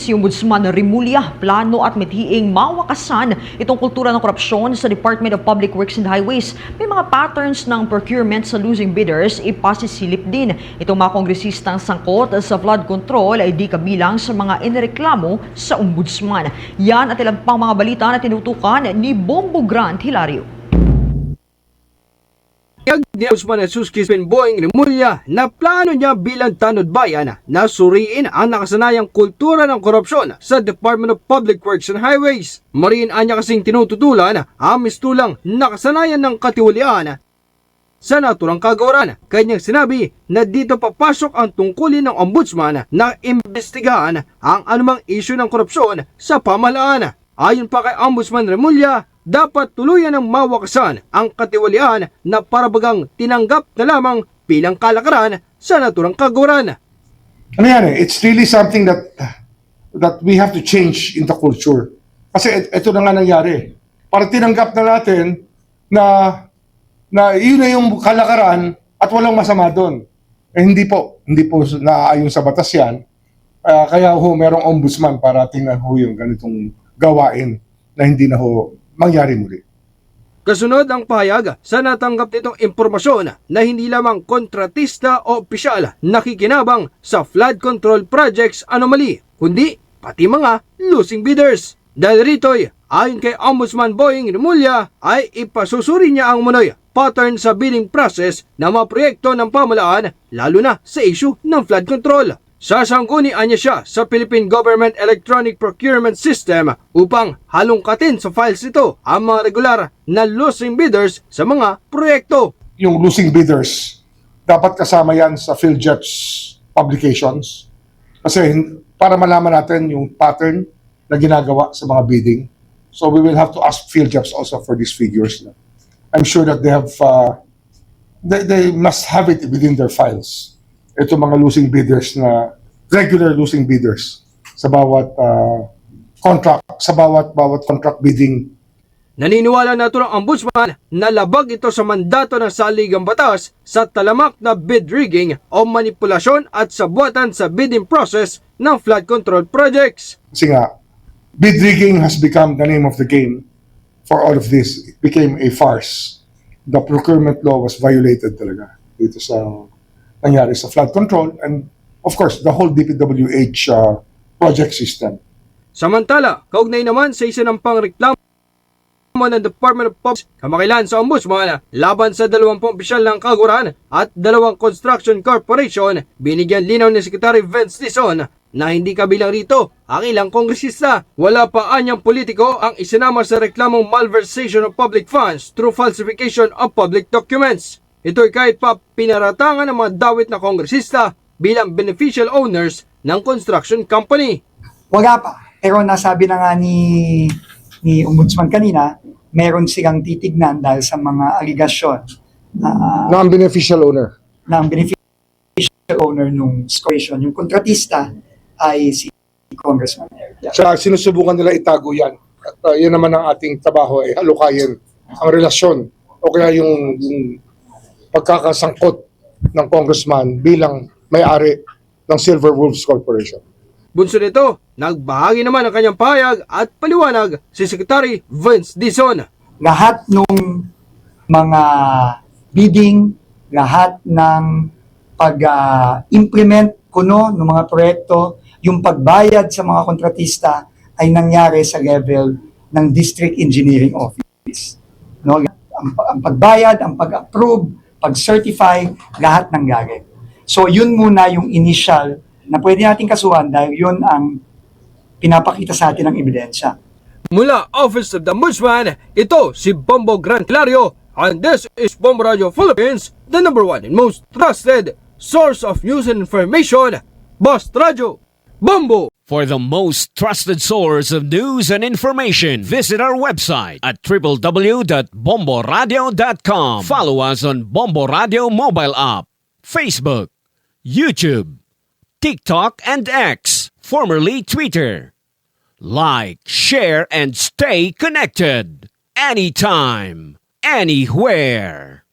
Si Ombudsman Remulla plano at mithiing mawakasan itong kultura ng korupsyon sa Department of Public Works and Highways. May mga patterns ng procurement sa losing bidders ipasisilip din. Itong mga kongresistang sangkot sa flood control ay di kabilang sa mga inireklamo sa Ombudsman. Yan at ilang pang mga balita na tinutukan ni Bombo Grant Hilario. Ni Ombudsman Jesus Crispin Boying Remulla na plano niya bilang tanod bayan na suriin ang nakasanayang kultura ng korupsyon sa Department of Public Works and Highways. Mariin anya kasing tinututulan ang mistulang nakasanayan ng katiwalian sa naturang kagawaran. Kanyang sinabi na dito papasok ang tungkulin ng Ombudsman na imbestigahan ang anumang isyu ng korupsyon sa pamahalaan. Ayon pa kay Ombudsman Remulla, dapat tuluyan ng mawakasan ang katiwalian na parabagang tinanggap na lamang bilang kalakaran sa naturang kagawaran. Ano yan eh, it's really something that we have to change in the culture. Kasi ito na nga nangyari. Para tinanggap na natin na yun na yung kalakaran at walang masama doon. Eh hindi po naaayon sa batas yan. Kaya merong ombudsman para tingnan yung ganitong gawain na hindi na mangyari muli. Kasunod ang pahayag sa natanggap nitong impormasyon na hindi lamang kontratista o opisyal nakikinabang sa flood control projects anomaly, kundi pati mga losing bidders. Dahil rito'y ayon kay Ombudsman Boying Remulla ay ipasusuri niya ang umunoy pattern sa bidding process ng mga proyekto ng pamahalaan lalo na sa issue ng flood control. Sasanggunian niya siya sa Philippine Government Electronic Procurement System upang halongkatin sa files ito ang mga regular na losing bidders sa mga proyekto. Yung losing bidders, dapat kasama yan sa PhilJEPS publications. Kasi para malaman natin yung pattern na ginagawa sa mga bidding. So we will have to ask PhilJEPS also for these figures. I'm sure that they have, they must have it within their files. Ito mga losing bidders na regular losing bidders sa bawat contract, sa bawat contract bidding. Naniniwala na ito ng Ombudsman na labag ito sa mandato ng saligang batas sa talamak na bid rigging o manipulasyon at sabuatan sa bidding process ng flood control projects. Kasi nga, bid rigging has become the name of the game for all of this. It became a farce. The procurement law was violated talaga dito sa nangyari sa flood control and of course the whole DPWH project system. Samantala, kaugnay naman sa isa ng pangreklamo ng Department of Public kamakailan sa Ombudsman laban sa 20 opisyal ng kagawaran at 2 construction corporation, binigyan linaw ni Secretary Vince Dizon na hindi kabilang rito ang ilang kongresista. Wala pa anyang politiko ang isinama sa reklamong malversation of public funds through falsification of public documents. Ito'y kahit pa pinaratangan ng mga dawit na kongresista bilang beneficial owners ng construction company. Wala pa. Pero nasabi na nga ni Ombudsman kanina, meron silang titignan dahil sa mga aligasyon Na ang beneficial owner. na ang beneficial owner nung corporation. Yung kontratista ay si Congressman. Yeah. So sinusubukan nila itago yan. At yun naman ang ating trabaho ay halukayin ang relasyon o kaya yung pagkakasangkot ng congressman bilang may-ari ng Silver Wolves Corporation. Bunso nito, nagbahagi naman ng kanyang pahayag at paliwanag si Secretary Vince Dizon. Lahat nung mga bidding, lahat ng pag-implement kuno ng mga proyekto, yung pagbayad sa mga kontratista ay nangyari sa level ng District Engineering Office. No? Ang pagbayad, ang pag-approve, pag-certify, lahat ng galing. So yun muna yung initial na pwede natin kasuhan dahil yun ang pinapakita sa atin ng ebidensya. Mula Office of the Ombudsman, ito si Bombo Grant Hilario, and this is Bombo Radio Philippines, the #1 and most trusted source of news and information. Boss Radio, Bombo! For the most trusted source of news and information, visit our website at www.bomboradio.com. Follow us on Bombo Radio mobile app, Facebook, YouTube, TikTok, and X, formerly Twitter. Like, share, and stay connected. Anytime, anywhere.